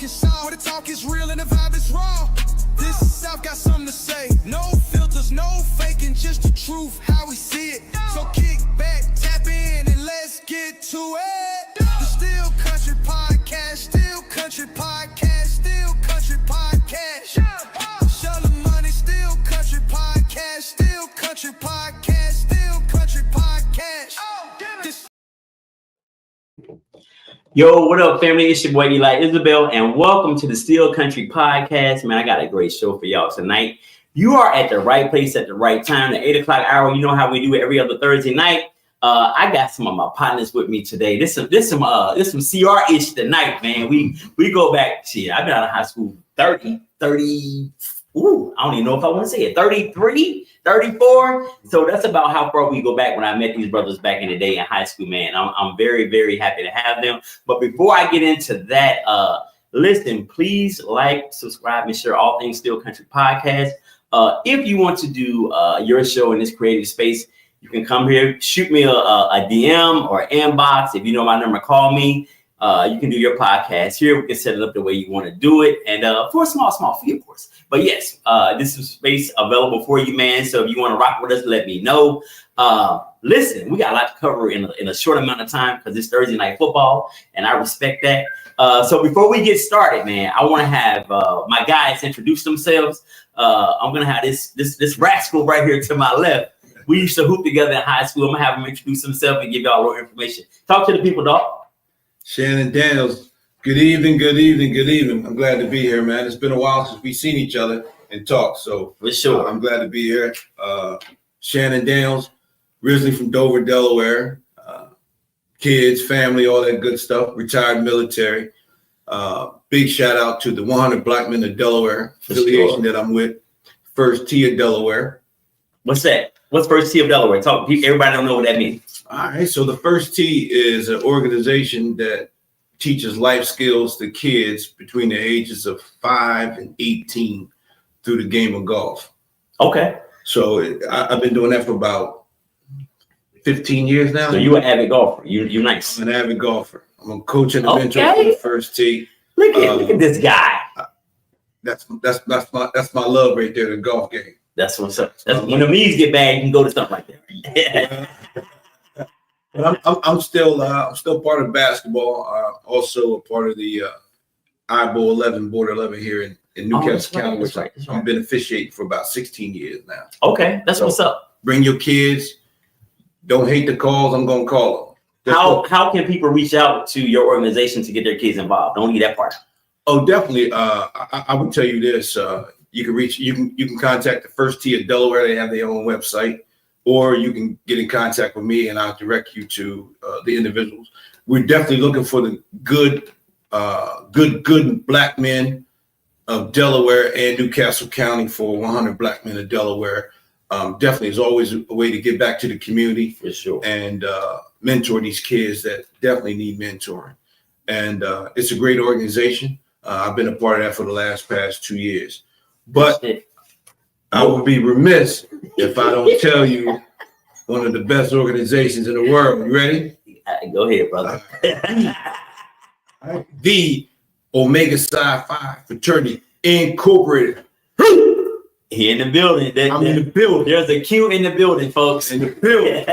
is sound, the talk is real and the vibe is raw. This South got something to say. No filters, no faking, just the truth, how we see it. So kick back, tap in, and let's get to it. The Still Country Podcast, Still Country Podcast, Still Country Podcast. Show the money, Still Country Podcast, Still Country Podcast, Still Country Podcast. Yo, what up, family? It's your boy Eli Isabel, and welcome to the Still Country Podcast. Man, I got a great show for y'all tonight. You are at the right place at the right time, the 8 o'clock hour. You know how we do it every other Thursday night. I got some of my partners with me today. This some CR-ish tonight, man. We go back, shit, I've been out of high school 30, ooh, I don't even know if I want to say it, 33, 34. So that's about how far we go back when I met these brothers back in the day in high school, man. I'm very, very happy to have them. But before I get into that, listen, please like, subscribe, and share all things Still Country Podcast. If you want to do your show in this creative space, you can come here, shoot me a DM or inbox. If you know my number, call me. You can do your podcast here. We can set it up the way you want to do it. And for a small fee, of course. But yes, this is space available for you, man. So if you want to rock with us, let me know. Listen, we got a lot to cover in a short amount of time because it's Thursday night football, and I respect that. So before we get started, man, I want to have my guys introduce themselves. I'm going to have this rascal right here to my left. We used to hoop together in high school. I'm going to have him introduce himself and give y'all a little information. Talk to the people, dog. Shannon Daniels, good evening. I'm glad to be here, man. It's been a while since we've seen each other and talked, so for sure. I'm glad to be here. Shannon Daniels, originally from Dover, Delaware. Kids, family, all that good stuff. Retired military. Big shout out to the 100 Black Men of Delaware affiliation that I'm with. First T of Delaware. What's that? What's First T of Delaware? Everybody don't know what that means. All right, so the First T is an organization that teaches life skills to kids between the ages of 5 and 18 through the game of golf. Okay. So I've been doing that for about 15 years now. So you're an avid golfer. You're nice. I'm an avid golfer. I'm a coach and a mentor for the First T. Look at this guy. That's my love right there, the golf game. That's what's up. That's when the knees get bad, you can go to something like that. But I'm still part of basketball. Also a part of the I-Bowl 11 Board 11 here in Newcastle County, which I've been officiating for about 16 years now. Okay, that's what's up. Bring your kids. Don't hate the calls. I'm gonna call them. How can people reach out to your organization to get their kids involved? Don't leave that part. Oh, definitely. I would tell you this. You can contact the First T of Delaware. They have their own website, or you can get in contact with me and I'll direct you to the individuals. We're definitely looking for the good Black men of Delaware and Newcastle County for 100 Black Men of Delaware. Definitely is always a way to get back to the community for sure and mentor these kids that definitely need mentoring. And it's a great organization. I've been a part of that for the past 2 years. But I would be remiss if I don't tell you one of the best organizations in the world. You ready? Go ahead, brother. The Omega Psi Phi Fraternity Incorporated. He in the building. I'm in the building. There's a Q in the building, folks. In the building.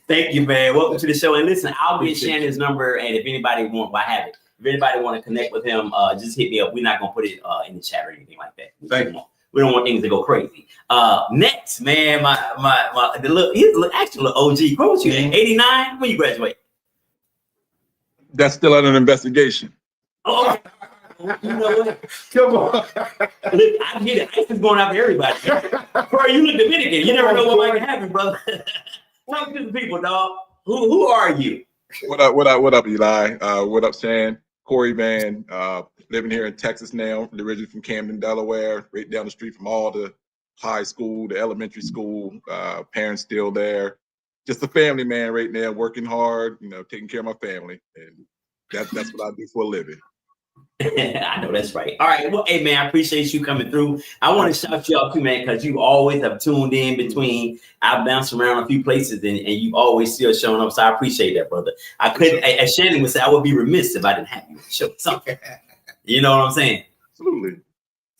Thank you, man. Welcome to the show. And listen, I'll get Shannon's number, and if anybody if anybody want to connect with him, just hit me up. We're not gonna put it in the chat or anything like that. Thank you. We don't want things to go crazy. Next, man, he's actually an OG. What was you? 89? When you graduate? That's still under investigation. Oh, you know what? Come on. Look, I get it. Ice is going out to everybody. Bro, you look Dominican. You never know what might happen, brother. Talk to the people, dog. Who are you? What up, Eli? What up, Shan? Corey Van, living here in Texas now, originally from Camden, Delaware, right down the street from all the high school, the elementary school, parents still there. Just a family man right now, working hard, taking care of my family. And that's what I do for a living. I know that's right. All right. Well, hey, man, I appreciate you coming through. I want to shout you out too, man, because you always have tuned in between. I've bounced around a few places and you always still showing up. So I appreciate that, brother. I couldn't, as Shannon would say, I would be remiss if I didn't have you show something. You know what I'm saying? Absolutely.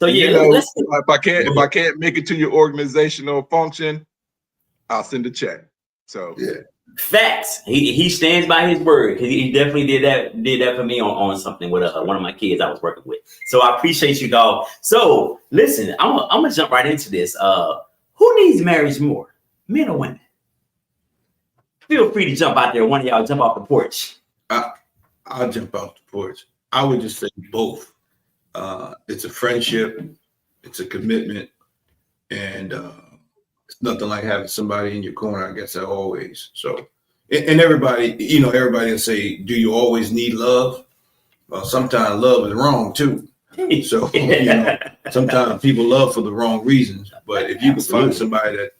So And, yeah, you know, let's if I can't make it to your organizational function, I'll send a check. So Yeah. facts. He stands by his word. He definitely did that for me on something with one of my kids I was working with. So I appreciate you, dog. So listen, I'm gonna jump right into this. Who needs marriage more, men or women? Feel free to jump out there. One of y'all jump off the porch. I'll jump off the porch. I would just say both. It's a friendship, it's a commitment, and it's nothing like having somebody in your corner. I guess always. So, and everybody, everybody will say, "Do you always need love?" Well, sometimes love is wrong too. So, sometimes people love for the wrong reasons. But if you can find somebody that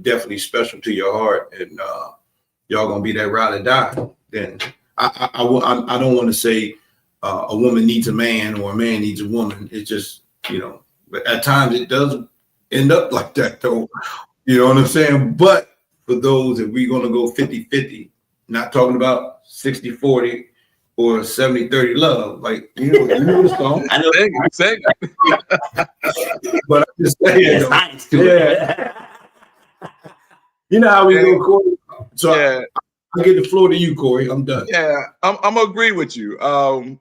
definitely special to your heart, and y'all gonna be that ride or die, then I don't want to say a woman needs a man or a man needs a woman. It's just, but at times it does end up like that though. You know what I'm saying? But for those, if we're going to go 50-50, not talking about 60-40 or 70-30 love, like, you know the song. I know. Say it. But I'm just saying, Science to it. You know how we go, Corey? So yeah. I get the floor to you, Corey. I'm done. Yeah, I'm gonna agree with you.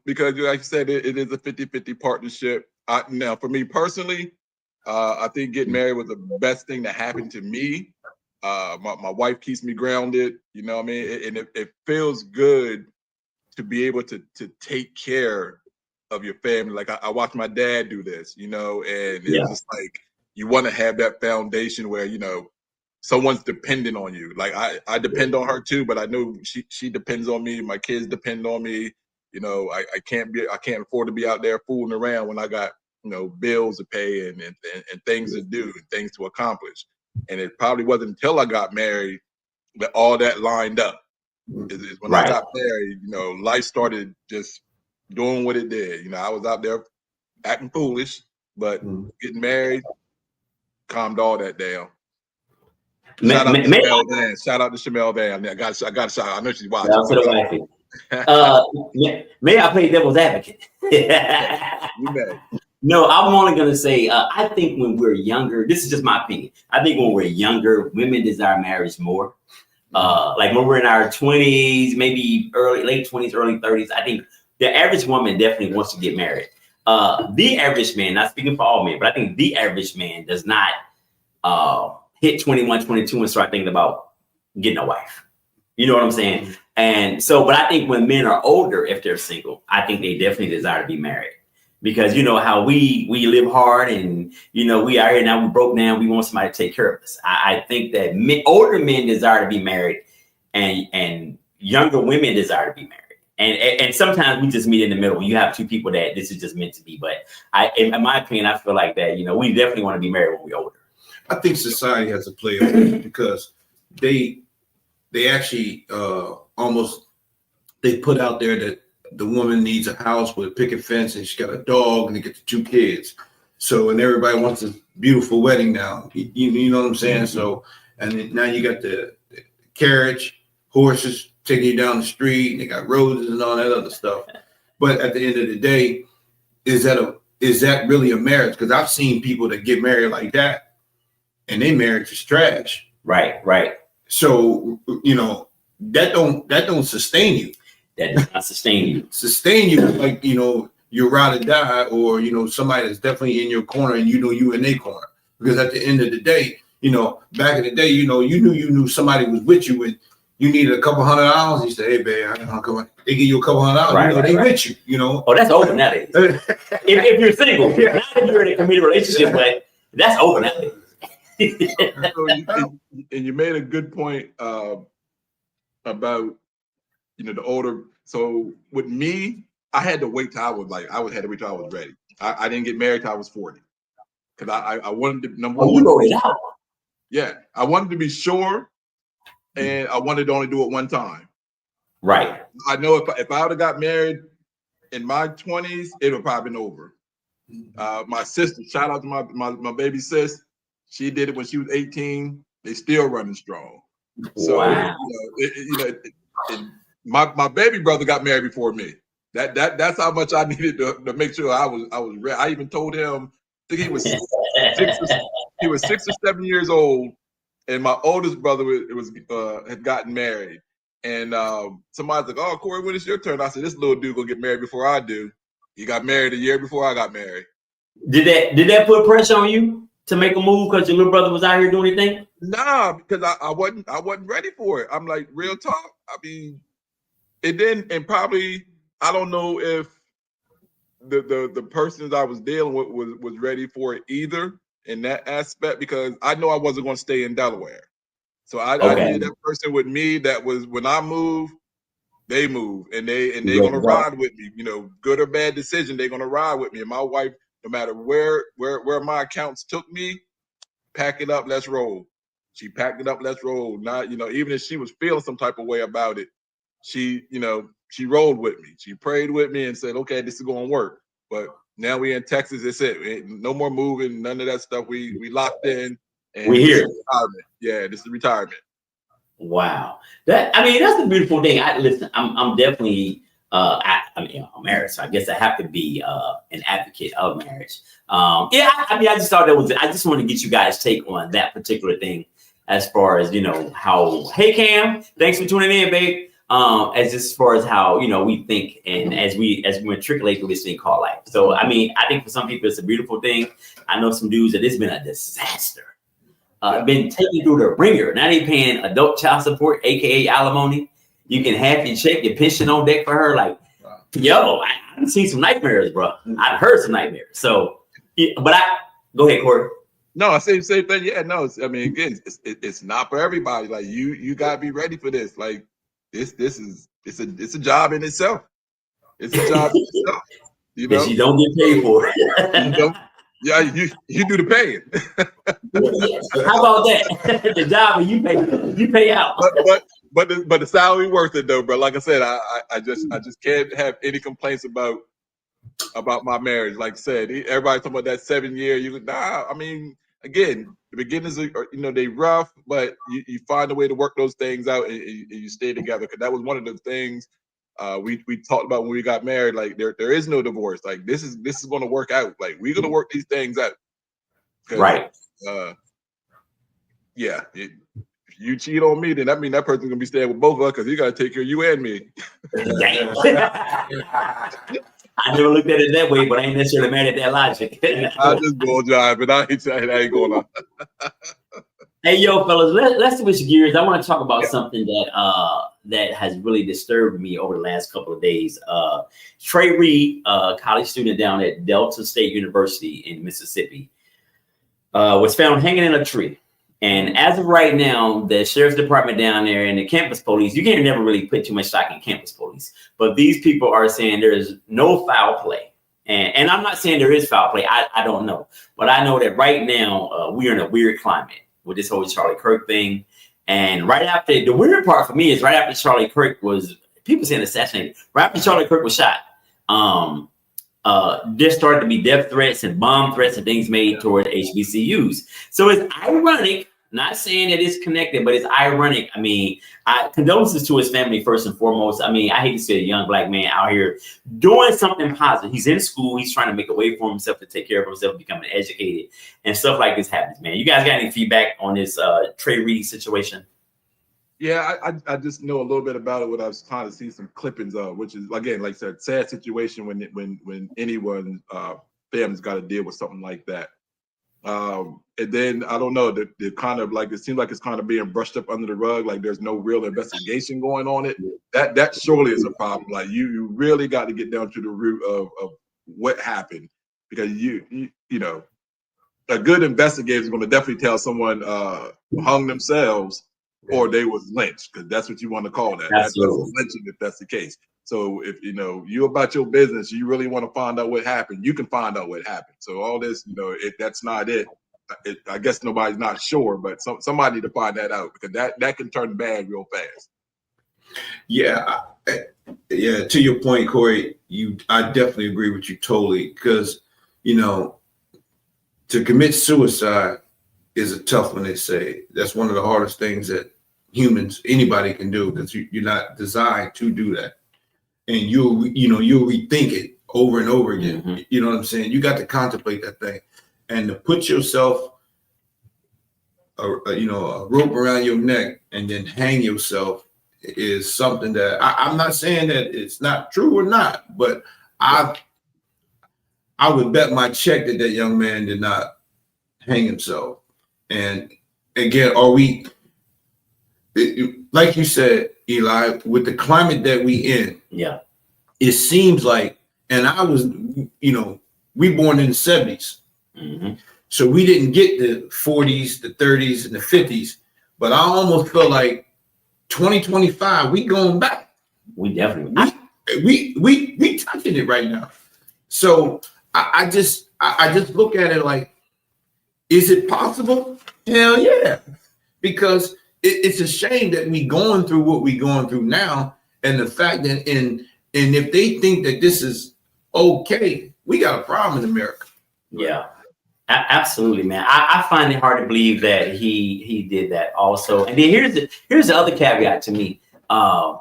Because like you said, it is a 50-50 partnership. Now, for me personally, I think getting married was the best thing that happened to me. My wife keeps me grounded, you know what I mean? And it feels good to be able to take care of your family. Like I watched my dad do this, and it's just like you want to have that foundation where, someone's dependent on you. Like I depend on her too, but I know she depends on me. My kids depend on me. I can't afford to be out there fooling around when I got, bills to pay and things to do and things to accomplish. And it probably wasn't until I got married that all that lined up. Is when I got married, life started just doing what it did. I was out there acting foolish, but getting married calmed all that down. Shout out to Shamel Dan. Shout out to Shamel Dan. I got a shout. I know she's watching. Shout out to the wifey. May I play devil's advocate? You may. No, I'm only going to say, I think when we're younger, this is just my opinion. I think when we're younger, women desire marriage more. Like when we're in our 20s, maybe late 20s, early 30s, I think the average woman definitely wants to get married. The average man, not speaking for all men, but I think the average man does not hit 21, 22 and start thinking about getting a wife. You know what I'm saying? And so, but I think when men are older, if they're single, I think they definitely desire to be married. Because you know how we live hard and, we are here now, we broke down, we want somebody to take care of us. I think that older men desire to be married and younger women desire to be married. And sometimes we just meet in the middle. You have two people that this is just meant to be. But in my opinion, I feel like that, we definitely want to be married when we're older. I think society has to play a role because they actually they put out there that the woman needs a house with a picket fence and she's got a dog and they get the 2 kids. So, and everybody wants a beautiful wedding now. You know what I'm saying? So, and now you got the carriage, horses taking you down the street, and they got roses and all that other stuff. But at the end of the day, is that really a marriage? Because I've seen people that get married like that and their marriage is trash. Right. So, that don't sustain you. That does not sustain you. Sustain you like, you're ride or die, or, somebody that's definitely in your corner and you in their corner. Because at the end of the day, back in the day, you knew somebody was with you and you needed a couple $100. You say, hey, babe, I don't come on. They give you a couple $100. They with you, Oh, that's over nowadays. if you're single, not if you're in a committed relationship, but that's over nowadays. And you made a good point about the older. So with me, I had to wait till I was ready. I didn't get married till I was 40 because I wanted to number one. You wrote it out. Yeah, I wanted to be sure, and I wanted to only do it one time. Right. I know if I would have got married in my 20s, it would probably been over. My sister, shout out to my baby sis, she did it when she was 18. They still running strong. So wow. my baby brother got married before me. That's how much I needed to make sure I was ready. I even told him, I think he was 6 or 7 years old, and my oldest brother had gotten married. And somebody's like, "Oh, Corey, when is your turn?" I said, "This little dude gonna get married before I do." He got married a year before I got married. Did that put pressure on you to make a move because your little brother was out here doing anything? Nah, because I wasn't ready for it. I'm like, real talk. I mean, it didn't, and probably I don't know if the persons I was dealing with was ready for it either in that aspect, because I know I wasn't going to stay in Delaware. So I needed that person with me that was, when I move, they move, and they're gonna ride with me. You know, good or bad decision, they're gonna ride with me. And my wife, no matter where my accounts took me, pack it up, let's roll. She packed it up, let's roll. Not, even if she was feeling some type of way about it, she rolled with me. She prayed with me and said, okay, this is gonna work. But now we in Texas, it's it. No more moving, none of that stuff. We locked in, and we here. Retirement. Yeah, this is retirement. Wow. That's the beautiful thing. I'm definitely I'm married, so I guess I have to be an advocate of marriage. I just thought I just want to get you guys' take on that particular thing, as far as how, hey Cam, thanks for tuning in, babe. As far as how we think, and as we matriculate through this thing called life. So I think for some people it's a beautiful thing. I know some dudes that it's been a disaster. Been taken through the ringer. Now they paying adult child support, aka alimony. You can have your check, your pension on deck for her. Like, I've seen some nightmares, bro. I've heard some nightmares. So, but go ahead, Corey. No, same thing. Yeah, no. Again, it's not for everybody. Like you gotta be ready for this. Like it's a job in itself. It's a job in itself. That you don't get paid for it. Yeah, you do the paying. How about that? The job you pay out. But the salary worth it though, bro. Like I said, I just can't have any complaints about my marriage. Like I said, everybody talking about that 7 year. Again, the beginnings are they rough, but you find a way to work those things out, and you stay together. Because that was one of the things we talked about when we got married. Like there is no divorce. Like this is going to work out. Like we're going to work these things out. Right. If you cheat on me, then that means that person's gonna be staying with both of us, because he got to take care of you and me. I never looked at it that way, but I ain't necessarily mad at that logic. I just go jive, but I ain't going on. Hey, yo, fellas, let's switch gears. I want to talk about something that has really disturbed me over the last couple of days. Trey Reed, college student down at Delta State University in Mississippi, was found hanging in a tree. And as of right now, the sheriff's department down there and the campus police, you can't never really put too much stock in campus police, but these people are saying there is no foul play. And I'm not saying there is foul play. I don't know. But I know that right now we are in a weird climate with this whole Charlie Kirk thing. And right after, the weird part for me is right after Charlie Kirk was, people saying assassinated, right after Charlie Kirk was shot, there started to be death threats and bomb threats and things made toward HBCUs. So it's ironic, not saying that it's connected, but it's ironic. Condolences to his family first and foremost. I hate to see a young black man out here doing something positive. He's in school. He's trying to make a way for himself to take care of himself, becoming educated, and stuff like this happens, man. You guys got any feedback on this Trey Reed situation? Yeah, I just know a little bit about it. What I was trying to see some clippings of, which is, again, like I said, sad situation when anyone family's got to deal with something like that. And then I don't know, the kind of like, it seems like it's kind of being brushed up under the rug, like there's no real investigation going on it. That surely is a problem. Like you really got to get down to the root of what happened, because you know a good investigator is going to definitely tell someone hung themselves or they was lynched, because that's what you want to call that. That's lynching if that's the case. So if you about your business, you really want to find out what happened, you can find out what happened. So all this, if that's not it, I guess nobody's not sure, but somebody to find that out, because that can turn bad real fast. Yeah. To your point, Corey, I definitely agree with you totally, because to commit suicide is a tough one. They say that's one of the hardest things that anybody can do, because you're not designed to do that. and you'll rethink it over and over again. Mm-hmm. You know what I'm saying? You got to contemplate that thing, and to put yourself, a rope around your neck and then hang yourself is something that I'm not saying that it's not true or not, but I would bet my check that young man did not hang himself. And again, like you said, Eli, with the climate that we in, yeah, it seems like, and I was, we born in the 70s. mm-hmm. So we didn't get the 40s, the 30s, and the 50s, but I almost feel like 2025, we going back. We definitely, we touching it right now. So I just look at it like, is it possible? Hell yeah. Because it's a shame that we going through what we going through now. And the fact that and if they think that this is okay, we got a problem in America. Yeah, absolutely, man. I find it hard to believe that he did that also. And then here's the other caveat to me. And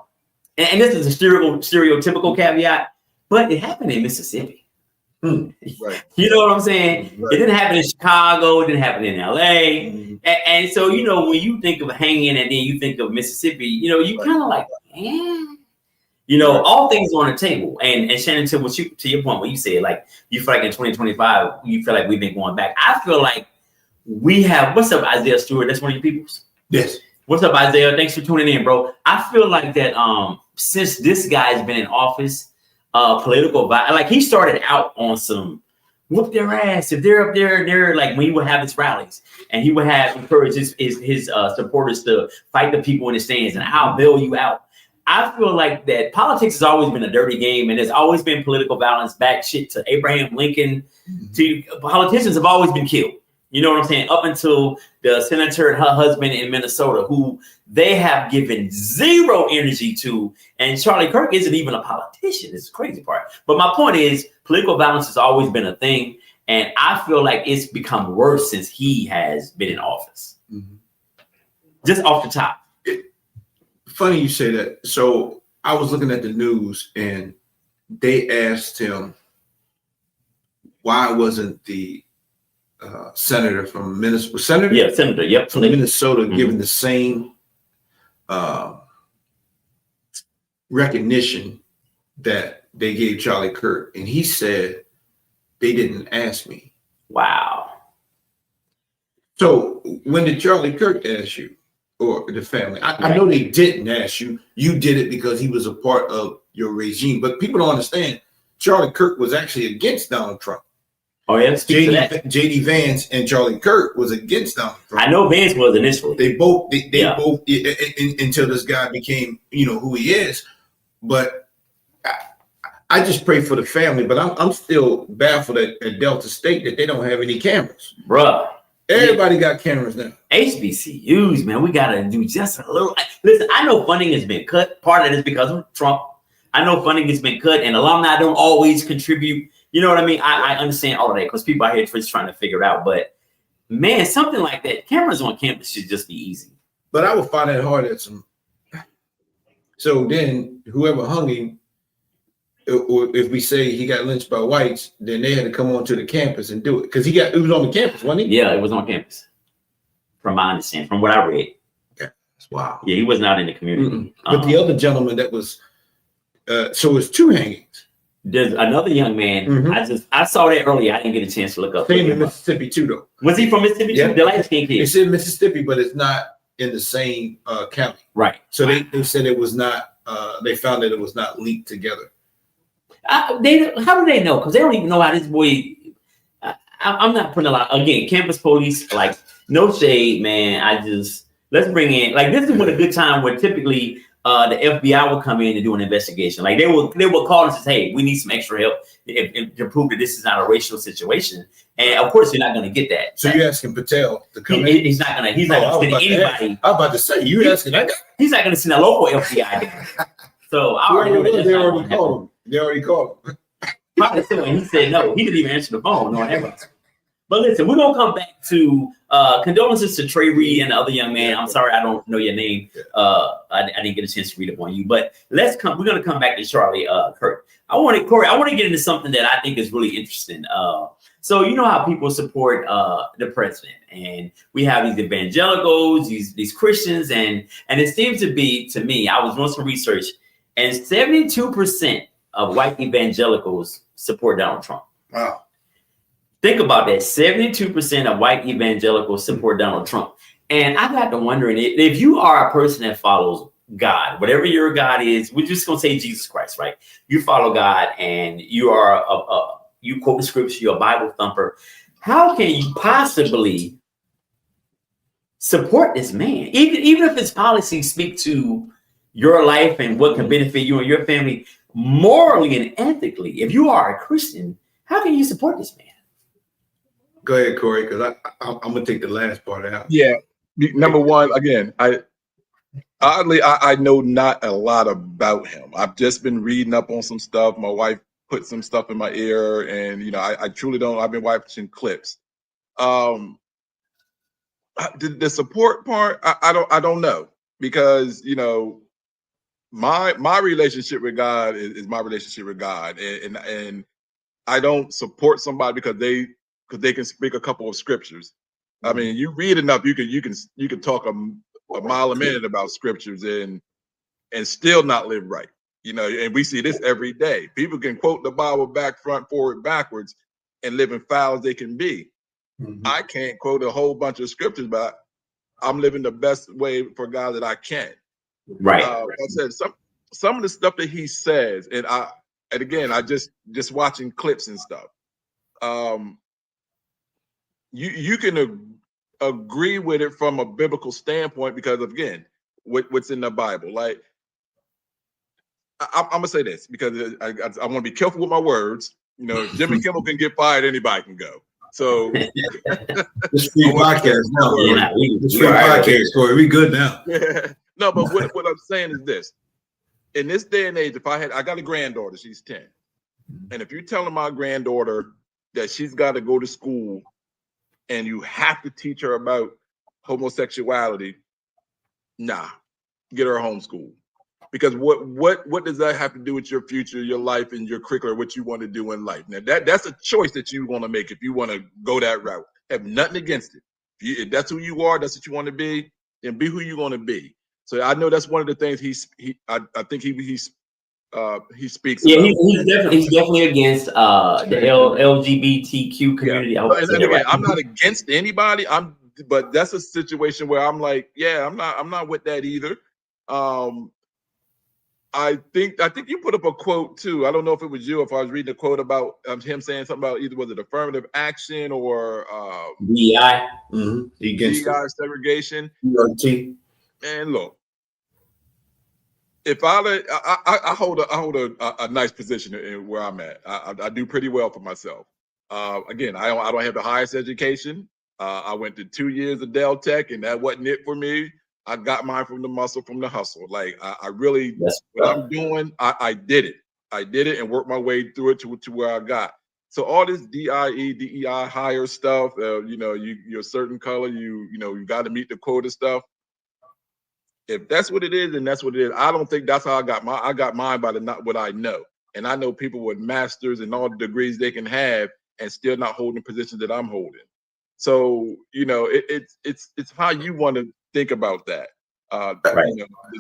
this is a stereotypical caveat, but it happened in Mississippi. Right. You know what I'm saying? Right. It didn't happen in Chicago. It didn't happen in LA. Mm-hmm. And so, when you think of hanging and then you think of Mississippi, you kind of like, all things are on the table. And Shannon, to your point, when you said, like, you feel like in 2025, you feel like we've been going back. I feel like we have, what's up, Isaiah Stewart? That's one of your peoples? Yes. What's up, Isaiah? Thanks for tuning in, bro. I feel like that since this guy's been in office, political violence, like he started out on some whoop their ass if they're up there. They're like, when he would have his rallies and he would have encouraged his supporters to fight the people in the stands and I'll bail you out. I feel like that politics has always been a dirty game and there's always been political violence back shit to Abraham Lincoln. To politicians have always been killed. You know what I'm saying? Up until the senator and her husband in Minnesota, who they have given zero energy to. And Charlie Kirk isn't even a politician. It's the crazy part. But my point is, political violence has always been a thing. And I feel like it's become worse since he has been in office. Mm-hmm. Just off the top. Funny you say that. So I was looking at the news and they asked him why wasn't the senator from Minnesota, senator, yep, from Minnesota, mm-hmm. given the same recognition that they gave Charlie Kirk, and he said they didn't ask me. Wow. So when did Charlie Kirk ask you, or the family? I know they didn't ask you. You did it because he was a part of your regime, but people don't understand. Charlie Kirk was actually against Donald Trump. Oh yeah, JD Vance and Charlie Kirk was against Donald Trump. I know Vance was initially. They both until this guy became, who he is. But I just pray for the family. But I'm still baffled at Delta State that they don't have any cameras, bruh. Everybody got cameras now. HBCUs, man, we gotta do just a little. Listen, I know funding has been cut. Part of it is because of Trump. I know funding has been cut, and alumni don't always contribute. You know what I mean? I understand all of that because people out here just trying to figure it out. But man, something like that, cameras on campus should just be easy. But I would find that hard at some. So then whoever hung him, or if we say he got lynched by whites, then they had to come onto the campus and do it. Because it was on the campus, wasn't he? Yeah, it was on campus. From my understanding, from what I read. Yeah. Wow. Yeah, he was not in the community. But the other gentleman that was, so it's two hangings. There's another young man. Mm-hmm. I saw that earlier. I didn't get a chance to look up. Same in Mississippi too, though. Was he from Mississippi too? The light skin kid. It's in Mississippi, but it's not in the same county. Right. So they said it was not. They found that it was not linked together. How do they know? Because they don't even know how this boy. I'm not putting a lot. Again, campus police, like no shade, man. Let's bring in, like, this is what a good time where typically the FBI will come in and do an investigation. Like they will call and say, hey, we need some extra help to prove that this is not a racial situation. And of course, you're not going to get that. So you're asking Patel to come in? He's not going to send anybody. I'm about to say, you asking that guy? He's not going to send a local FBI. So I already know that. They already called him. Probably so, and he said no. He didn't even answer the phone. No, everybody. But listen, we're gonna come back to condolences to Trey Reed and the other young man. I'm sorry, I don't know your name. I didn't get a chance to read up on you. But we're gonna come back to Charlie Kirk. Corey, I want to get into something that I think is really interesting. So you know how people support the president, and we have these evangelicals, these Christians, and it seems to be, to me, I was doing some research, and 72% of white evangelicals support Donald Trump. Wow. Think about that. 72% of white evangelicals support Donald Trump. And I got to wondering, if you are a person that follows God, whatever your God is, we're just going to say Jesus Christ, right? You follow God and you are you quote the scripture, you're a Bible thumper. How can you possibly support this man? Even if his policies speak to your life and what can benefit you and your family morally and ethically. If you are a Christian, how can you support this man? Go ahead, Corey, because I'm gonna take the last part out. Yeah. Number one, again, I know not a lot about him. I've just been reading up on some stuff. My wife put some stuff in my ear, and I truly don't. I've been watching clips. The support part, I don't know, because my relationship with God is my relationship with God, and I don't support somebody because they can speak a couple of scriptures. I mean, you read enough, you can talk a mile a minute about scriptures and still not live right. And we see this every day. People can quote the Bible back, front, forward, backwards, and live in foul as they can be. Mm-hmm. I can't quote a whole bunch of scriptures, but I'm living the best way for God that I can. Right. Like I said, some of the stuff that he says, and again, I just watching clips and stuff. You can agree with it from a biblical standpoint because, again, what's in the Bible. Like, I'm gonna say this because I want to be careful with my words. If Jimmy Kimmel can get fired, anybody can go. So this free podcast now. This free podcast, Corey. We good now. No, but what I'm saying is this: in this day and age, I got a granddaughter, she's 10, and if you're telling my granddaughter that she's got to go to school and you have to teach her about homosexuality, nah, get her homeschooled. Because what does that have to do with your future, your life, and your curriculum, what you want to do in life? Now that's a choice that you want to make if you want to go that route. Have nothing against it. If that's who you are, that's what you want to be, then be who you want to be. So I know that's one of the things I think he speaks. Yeah, he's definitely against the LGBTQ community. Yeah. And again, I'm not against anybody. But that's a situation where I'm like, yeah, I'm not with that either. I think you put up a quote too. I don't know if it was you, if I was reading a quote about him saying something about either was it affirmative action or DEI, DEI segregation. And look, if I hold a nice position in where I'm at. I do pretty well for myself. Again, I don't have the highest education. I went to 2 years of Dell Tech, and that wasn't it for me. I got mine from the muscle, from the hustle. Like I really, what I'm doing, I did it. I did it and worked my way through it to where I got. So all this DEI higher stuff, you're a certain color, you got to meet the quota stuff. If that's what it is, then that's what it is. I don't think that's how I got mine by not what I know. And I know people with masters and all the degrees they can have and still not holding positions that I'm holding. So, it's how you want to think about that. Right.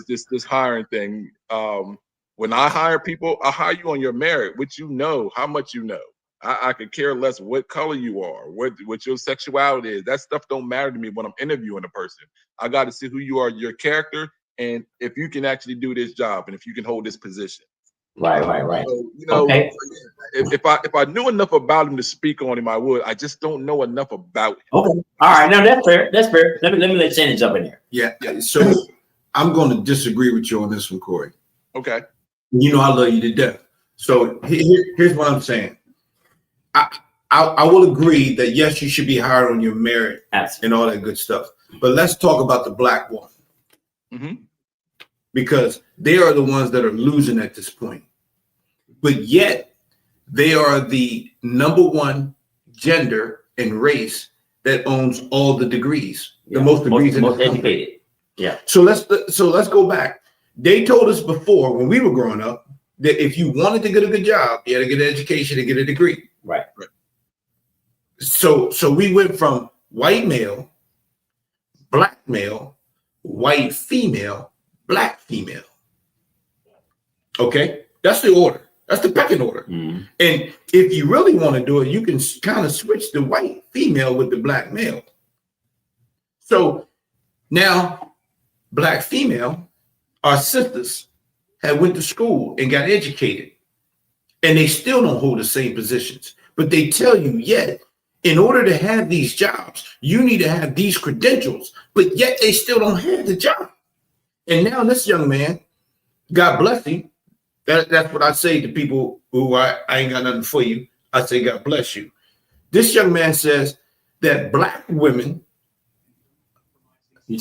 This hiring thing. When I hire people, I hire you on your merit, what you know, how much you know. I could care less what color you are, what your sexuality is. That stuff don't matter to me when I'm interviewing a person. I got to see who you are, your character, and if you can actually do this job and if you can hold this position. Right. So, okay. If I knew enough about him to speak on him, I would. I just don't know enough about him. Okay. All right. Now that's fair. That's fair. Let me let Shannon jump in there. Yeah. So I'm going to disagree with you on this one, Corey. Okay. I love you to death. So here's what I'm saying. I will agree that yes, you should be hired on your merit and all that good stuff. But let's talk about the black woman. Mm-hmm. Because they are the ones that are losing at this point. But yet they are the number one gender and race that owns all the degrees, Yeah. the most degrees in the most country. educated. Yeah. So let's go back. They told us before when we were growing up that if you wanted to get a good job, you had to get an education and get a degree. Right. So we went from white male, black male, white female, black female. Okay, that's the order. That's the pecking order. Mm. And if you really want to do it, you can kind of switch the white female with the black male. So now, black female, our sisters have went to school and got educated, and they still don't hold the same positions. But they tell you, yet, in order to have these jobs, you need to have these credentials, but yet they still don't have the job. And now this young man, God bless him. That's what I say to people who I ain't got nothing for you. I say, God bless you. This young man says that black women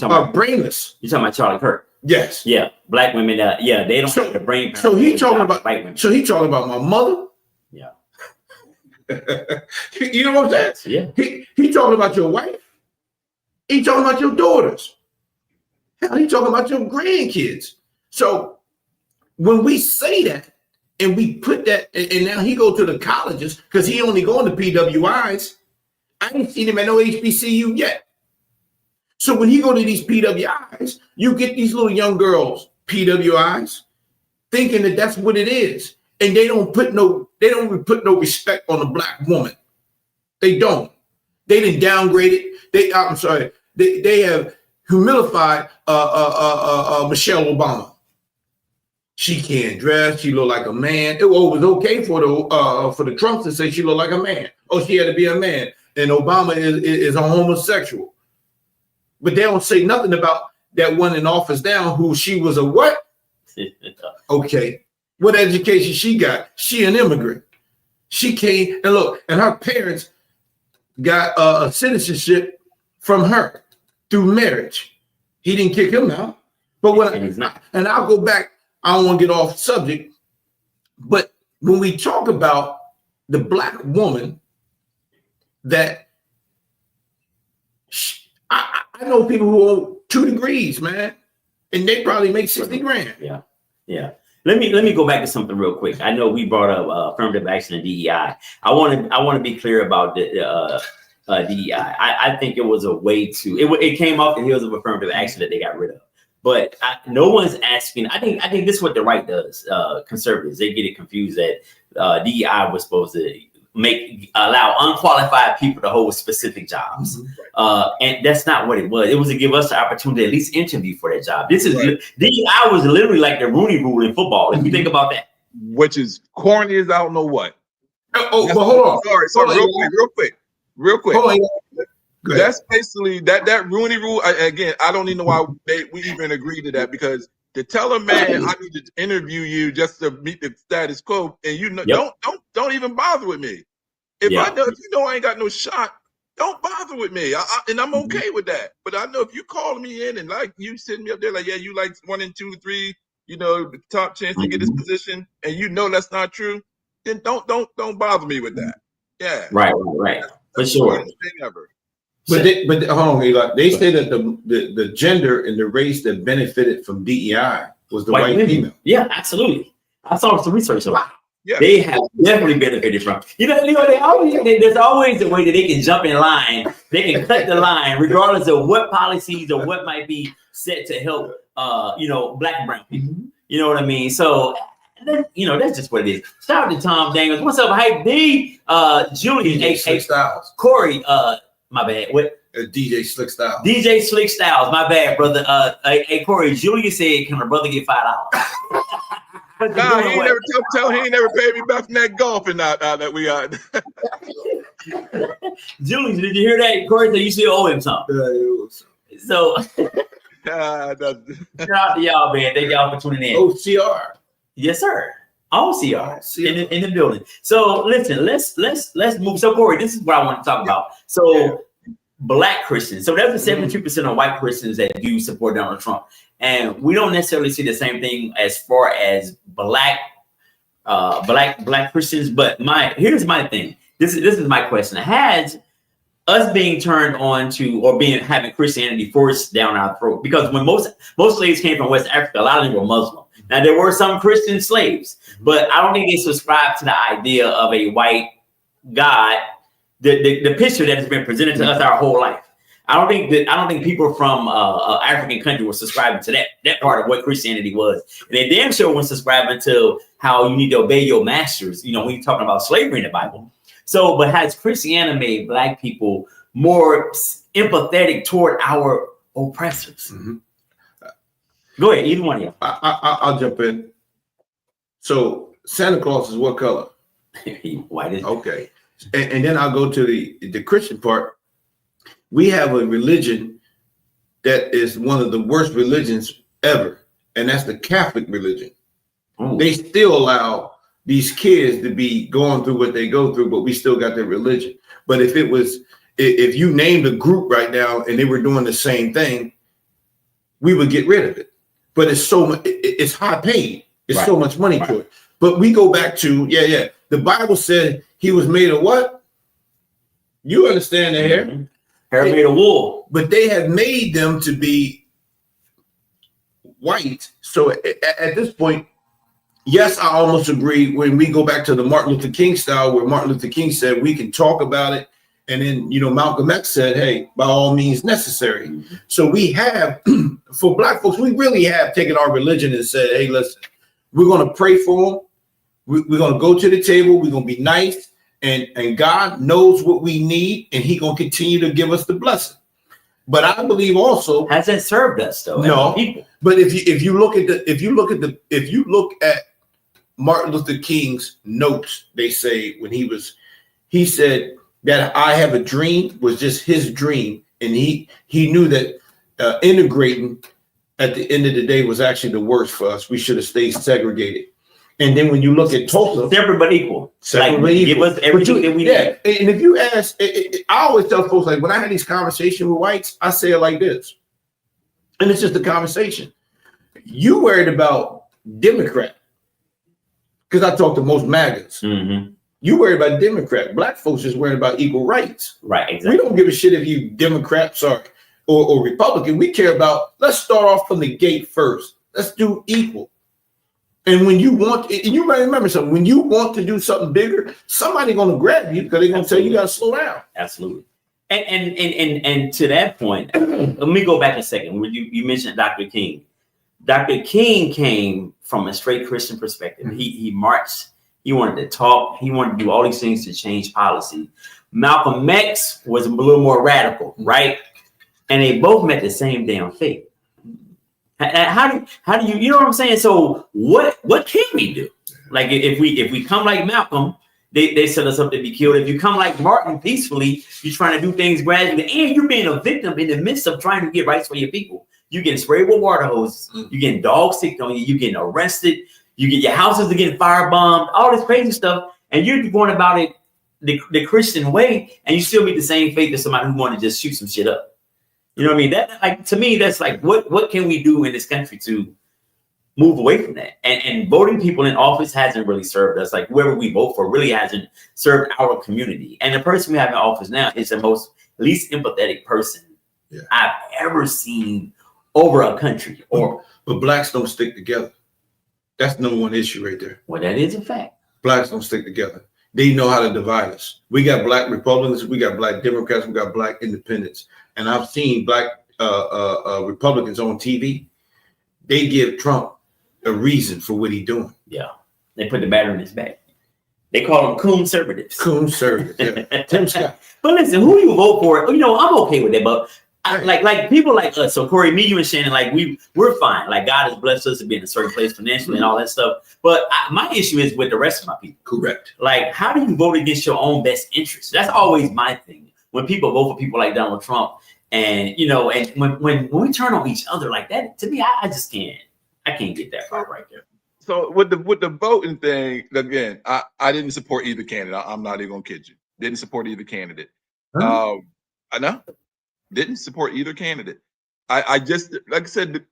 are brainless. You talking about Charlie Kirk? Yes. Yeah, black women. Yeah, they don't have the brain. So he talking about white women. So he talking about my mother. Yeah. You know what I'm saying? Yeah. He talking about your wife. He talking about your daughters. Hell, he talking about your grandkids. So when we say that and we put that, and now he go to the colleges because he only going to PWIs. I ain't seen him at no HBCU yet. So when he go to these PWIs, you get these little young girls, PWIs, thinking that that's what it is. And they don't put no respect on the black woman. They don't. They didn't downgrade it. I'm sorry. They have humilified Michelle Obama. She can't dress. She look like a man. It was okay for the Trumps to say she looked like a man. Oh, she had to be a man. And Obama is a homosexual. But they don't say nothing about that one in office now who she was a what? Okay. What education she got? She an immigrant. She came and look, and her parents got a citizenship from her through marriage. He didn't kick him out. But and I'll go back. I don't want to get off subject. But when we talk about the black woman, that I know people who own 2 degrees, man, and they probably make 60 grand. Yeah, yeah. Let me go back to something real quick. I know we brought up affirmative action and DEI. I want to be clear about the DEI. I think it was a way to it came off the heels of affirmative action that they got rid of. But no one's asking. I think this is what the right does. Conservatives, they get it confused that DEI was supposed to allow unqualified people to hold specific jobs. And that's not what it was. It was to give us the opportunity to at least interview for that job. This is DEI was literally like the Rooney Rule in football. If you think about that, which is corny as I don't know what. But hold on. Sorry, real quick. Hold on. That's basically that Rooney Rule. Again, I don't even know why we even agreed to that, because to tell a man I need to interview you just to meet the status quo, and you know, don't even bother with me. If I ain't got no shot, don't bother with me. And I'm okay with that. But I know if you call me in and like you sitting me up there like, yeah, you like 1 and 2, 3, you know, the top chance to get this position, and you know that's not true, then don't bother me with that. Yeah. Right. For sure. But hold on, Eli. They say that the gender and the race that benefited from DEI was the white female. Yeah, absolutely. I saw some research on it. Yeah. They have definitely benefited from. There's always a way that they can jump in line. They can cut the line, regardless of what policies or what might be set to help, black and brown people. You know what I mean? So, that's just what it is. Shout out to Tom Daniels. What's up, Hype D? Julian, DJ Styles. Corey. My bad. What? DJ Slick Styles. DJ Slick Styles. My bad, brother. Hey, Corey. Julia said, "Can her brother get $5?" Nah, he ain't never paid me back from that golf and that we are. Julius, did you hear that? Corey said you still owe him something. So shout out to y'all, man. Thank y'all for tuning in. OCR. Yes, sir. OCR in the building. So listen, let's move. So Corey, this is what I want to talk about. So Black Christians. So there's a 72% of white Christians that do support Donald Trump. And we don't necessarily see the same thing as far as black Christians. But here's my thing. This is my question. Has us being turned on to or having Christianity forced down our throat, because when most slaves came from West Africa, a lot of them were Muslim. Now there were some Christian slaves, but I don't think they subscribed to the idea of a white God, the picture that has been presented to us our whole life. I don't think people from African country were subscribing to that part of what Christianity was, and they damn sure weren't subscribing to how you need to obey your masters. You know, when you're talking about slavery in the Bible. So, but has Christianity made Black people more empathetic toward our oppressors? Mm-hmm. Go ahead, either one of you. I'll jump in. So Santa Claus is what color? White. Okay, and then I'll go to the Christian part. We have a religion that is one of the worst religions ever, and that's the Catholic religion. Ooh. They still allow these kids to be going through what they go through, but we still got their religion. But if you named a group right now and they were doing the same thing, we would get rid of it. But it's so much, it's high paid. It's right. So much money to it. But we go back to, the Bible said he was made of what? You understand the hair? Mm-hmm. Hair made of wool. But they have made them to be white. So at this point, yes, I almost agree when we go back to the Martin Luther King style, where Martin Luther King said we can talk about it. And then, Malcolm X said, hey, by all means necessary. Mm-hmm. So we have, for Black folks, we really have taken our religion and said, hey, listen, we're going to pray for them. We're going to go to the table. We're going to be nice. And God knows what we need, and He's going to continue to give us the blessing. But I believe also, has that served us though? No, people. But if you look at Martin Luther King's notes, they say when he said that I have a dream was just his dream, and he knew that integrating at the end of the day was actually the worst for us. We should have stayed segregated. And then when you look at Tulsa, separate but equal. Separate but equal. Give us everything that we need. And if you ask, I always tell folks, like when I had these conversations with whites, I say it like this. And it's just a conversation. You worried about Democrat. Because I talk to most MAGAs. Mm-hmm. You worried about Democrat. Black folks just worried about equal rights. Right, exactly. We don't give a shit if you Democrats or Republican. We care about, let's start off from the gate first. Let's do equal. And when you want, and you might remember something, when you want to do something bigger, somebody's going to grab you because they're going to tell you got to slow down. Absolutely. And to that point, let me go back a second. When you mentioned Dr. King. Dr. King came from a straight Christian perspective. Mm-hmm. He marched. He wanted to talk. He wanted to do all these things to change policy. Malcolm X was a little more radical, right? And they both met the same damn fate. How do you know what I'm saying? So what can we do? Like if we come like Malcolm, they set us up to be killed. If you come like Martin peacefully, you're trying to do things gradually, and you're being a victim in the midst of trying to get rights for your people. You getting sprayed with water hoses, you getting dogs sicked on you, you getting arrested, you get your houses are getting firebombed, all this crazy stuff, and you're going about it the Christian way, and you still meet the same fate as somebody who want to just shoot some shit up. You know what I mean? That, like, to me, that's like, what can we do in this country to move away from that? And voting people in office hasn't really served us. Like, whoever we vote for really hasn't served our community. And the person we have in office now is the least empathetic person I've ever seen over a country. But blacks don't stick together. That's number one issue right there. Well, that is a fact. Blacks don't stick together. They know how to divide us. We got black Republicans, we got black Democrats, we got black independents. And I've seen black Republicans on TV. They give Trump a reason for what he's doing. Yeah. They put the batter in his back. They call them conservatives. Conservatives, yeah. Tim Scott. But listen, who you vote for, you know, I'm okay with it, but like people like us, so Corey, me, you and Shannon, like we're fine. Like God has blessed us to be in a certain place financially and all that stuff. But my issue is with the rest of my people. Correct. Like, how do you vote against your own best interest? That's always my thing. When people vote for people like Donald Trump, and you know, and when we turn on each other like that, to me, I just can't. I can't get that far right there. So with the voting thing, again, I didn't support either candidate. I'm not even gonna kid you. Didn't support either candidate. I know. Didn't support either candidate. I just, like I said,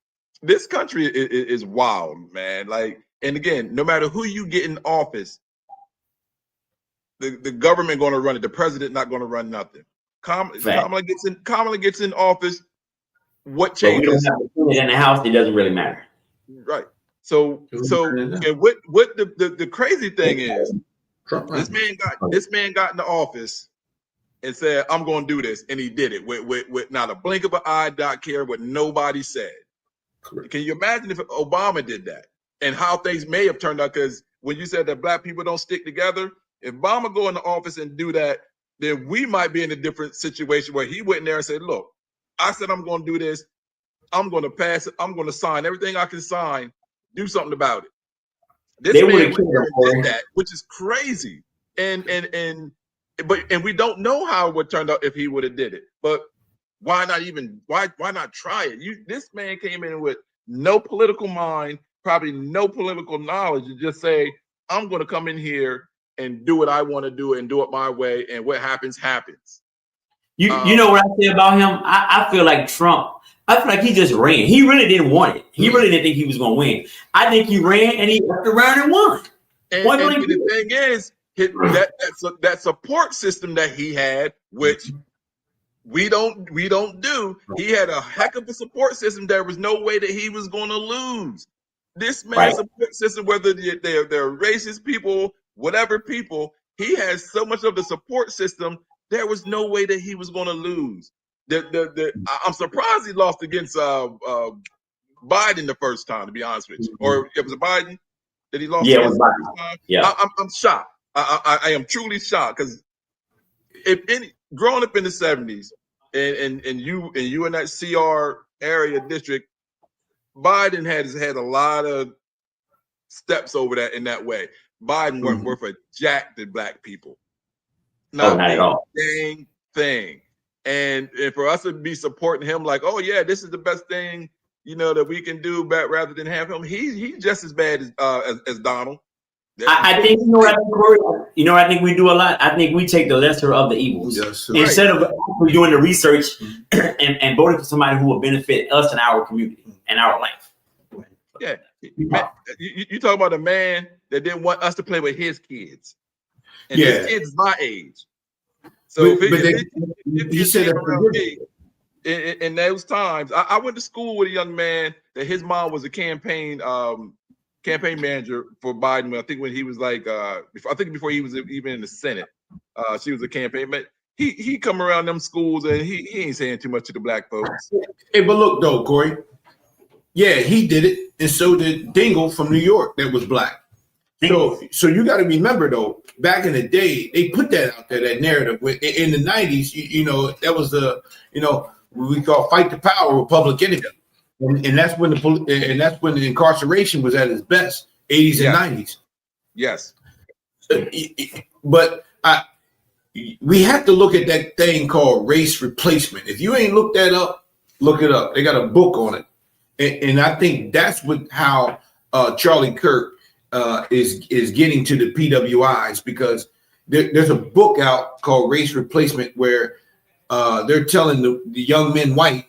this country is wild, man. Like, and again, no matter who you get in office, the government going to run it. The president not going to run nothing. Kamala gets in office. What But we don't changes? have to put it in the house. It doesn't really matter. Right. So and what the crazy thing is, this man got in the office and said, "I'm going to do this," and he did it with not a blink of an eye, not care what nobody said. Correct. Can you imagine if Obama did that and how things may have turned out? Because when you said that black people don't stick together, if Obama go in the office and do that, then we might be in a different situation where he went in there and said, "Look, I said I'm going to do this. I'm going to pass it. I'm going to sign everything I can sign. Do something about it." This man went there and did that, which is crazy. And we don't know how it would turn out if he would have did it. But why not try it? This man came in with no political mind, probably no political knowledge, to just say, "I'm going to come in here and do what I want to do and do it my way, and what happens happens." You know what I say about him? I feel like Trump. I feel like he just ran. He really didn't want it. He really didn't think he was going to win. I think he ran and he went around and won. And the thing is, that support system that he had, which we don't do. He had a heck of a support system. There was no way that he was going to lose. This man's support system, whether they're racist people, whatever people, he has so much of the support system. There was no way that he was going to lose. I'm surprised he lost against Biden the first time, to be honest with you. Or it was Biden that he lost against the first time. Yeah, I'm shocked. I am truly shocked, because growing up in the 70s and you in that CR area district, Biden had a lot of steps over that in that way. Biden weren't worth a jack to black people. Not at all. Dang thing. And for us to be supporting him like, "Oh yeah, this is the best thing, that we can do," rather than have him, he's just as bad as Donald. I think I think we do a lot. I think we take the lesser of the evils. Yes, instead of doing the research and voting for somebody who will benefit us and our community and our life. Yeah, you talk about a man that didn't want us to play with his kids, and his kids my age. So he said in those times, I went to school with a young man that his mom was a campaign manager for Biden. I think when he was before he was even in the Senate, she was a campaign. But he come around them schools and he ain't saying too much to the black folks. Hey, but look though, Corey. Yeah, he did it, and so did Dingle from New York that was black. So you got to remember though, back in the day, they put that out there, that narrative. In the 90s, that was what we call fight the power with public enemy, and that's when the incarceration was at its best, 80s and 90s. Yes, but we have to look at that thing called race replacement. If you ain't looked that up, look it up. They got a book on it, and I think that's how Charlie Kirk is getting to the PWIs, because there's a book out called Race Replacement where they're telling the young men white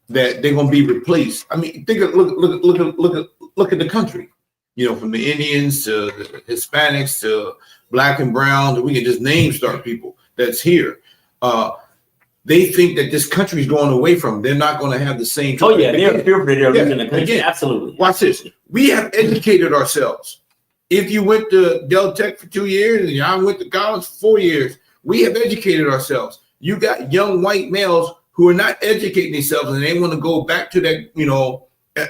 that they're going to be replaced. I mean, look at the country, from the Indians to the Hispanics to black and brown. We can just name start people that's here. They think that this country is going away from them. They're not going to have the same. Oh yeah, they're fearful that they're losing the country. Again, absolutely. Watch this. We have educated ourselves. If you went to Del Tech for 2 years and I went to college for 4 years, we have educated ourselves. You got young white males who are not educating themselves, and they want to go back to that.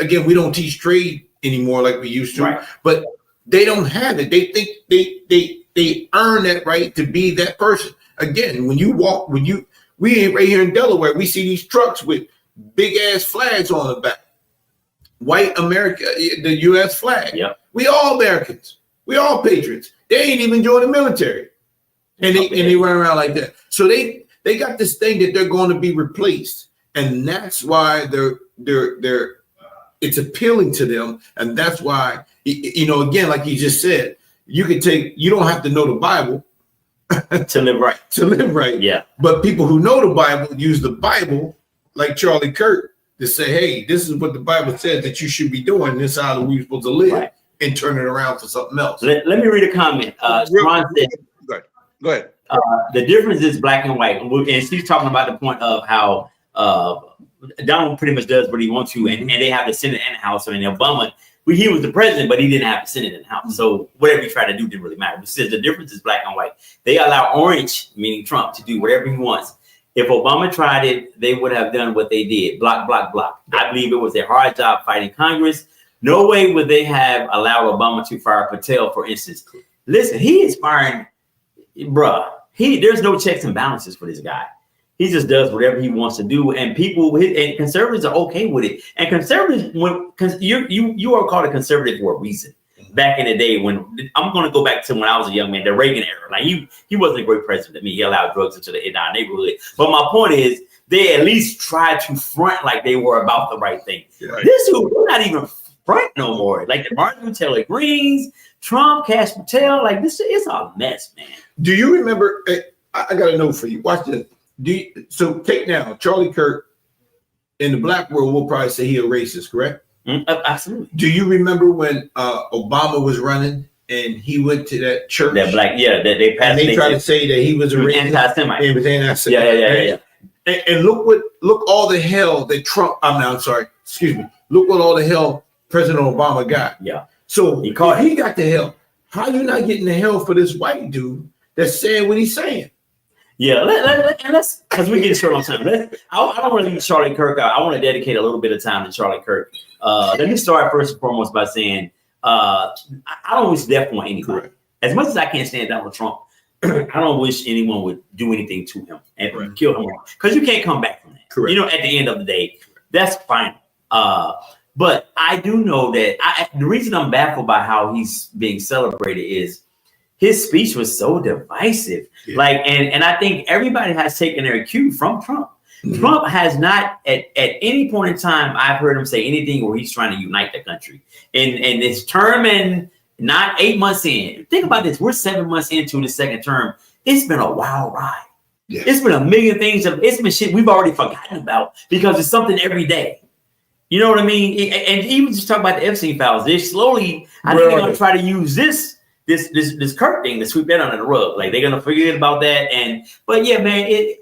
Again, we don't teach trade anymore like we used to, but they don't have it. They think they earn that right to be that person. Again, we ain't right here in Delaware. We see these trucks with big ass flags on the back. White America, the U.S. flag. Yep. We all Americans. We all patriots. They ain't even joined the military, and they run around like that. So they got this thing that they're going to be replaced, and that's why it's appealing to them, and that's why again, like you just said, you don't have to know the Bible to live right. To live right. Yeah. But people who know the Bible use the Bible, like Charlie Kirk, to say, "Hey, this is what the Bible says that you should be doing. This is how we're supposed to live," and turn it around for something else. Let me read a comment. Ron said, Go Go ahead. The difference is black and white. And she's talking about the point of how Donald pretty much does what he wants to, and they have the Senate and the House. I mean, Obama, he was the president, but he didn't have the Senate and the House. So whatever he tried to do didn't really matter. But says the difference is black and white. They allow orange, meaning Trump, to do whatever he wants. If Obama tried it, they would have done what they did. Block, block, block. I believe it was their hard job fighting Congress. No way would they have allowed Obama to fire Patel, for instance. Listen, he is firing, bruh. There's no checks and balances for this guy. He just does whatever he wants to do, and and conservatives are okay with it. And conservatives, you are called a conservative for a reason. Back in the day, when I'm going to go back to when I was a young man, the Reagan era. Like he wasn't a great president to me. He allowed drugs in our neighborhood. But my point is, they at least tried to front like they were about the right thing. Right. This who we're not even front no more. Like the Martin Luther Taylor Greens, Trump, Cash Patel. Like this is a mess, man. Do you remember? I got a note for you. Watch this. So take now Charlie Kirk. In the black world, we'll probably say he a racist, correct? Absolutely. Do you remember when Obama was running and he went to that church? That black, yeah, that they passed. And they tried to say that he was a racist. Anti-Semite. He was anti-Semite. Yeah. And look all the hell that Trump. Excuse me. Look what all the hell President Obama got. Yeah. So he got the hell. How you not getting the hell for this white dude that's saying what he's saying? Yeah, let's because we get short on time. I don't want to leave Charlie Kirk out. I want to dedicate a little bit of time to Charlie Kirk. Let me start first and foremost by saying I don't wish death on anybody. Correct. As much as I can't stand Donald Trump, I don't wish anyone would do anything to him and kill him, because you can't come back from that. Correct. You know, at the end of the day, that's final. But I do know that the reason I'm baffled by how he's being celebrated is his speech was so divisive. Yeah. And I think everybody has taken their cue from Trump. Mm-hmm. Trump has not at any point in time I've heard him say anything where he's trying to unite the country. And this term, and not 8 months in. Think about this. We're 7 months into the second term. It's been a wild ride. Yeah. It's been a million things. It's been shit we've already forgotten about because it's something every day. You know what I mean? And even just talk about the Epstein files. They're slowly, I think they're going to try to use this Kirk thing to sweep that under the rug. Like they're gonna forget about that. But yeah, man,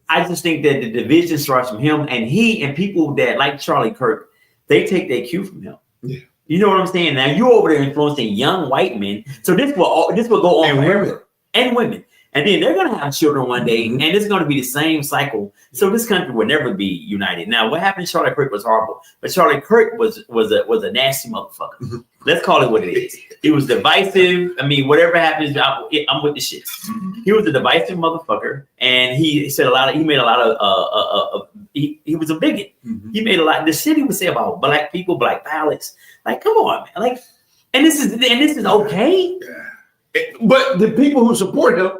I just think that the division starts from him, and people that like Charlie Kirk, they take their cue from him. Yeah. You know what I'm saying? Now you're over there influencing young white men. So this will go on forever. And women. And then they're gonna have children one day, and it's gonna be the same cycle. So this country will never be united. Now, what happened to Charlie Kirk was horrible, but Charlie Kirk was a nasty motherfucker. Mm-hmm. Let's call it what it is. He was divisive. I mean, whatever happens, I'm with the shit. Mm-hmm. He was a divisive motherfucker, and he said a lot of. He made a lot of. He was a bigot. Mm-hmm. He made a lot. The shit he would say about black people, black ballots. Like, come on, man. Like, and this is okay. But the people who support him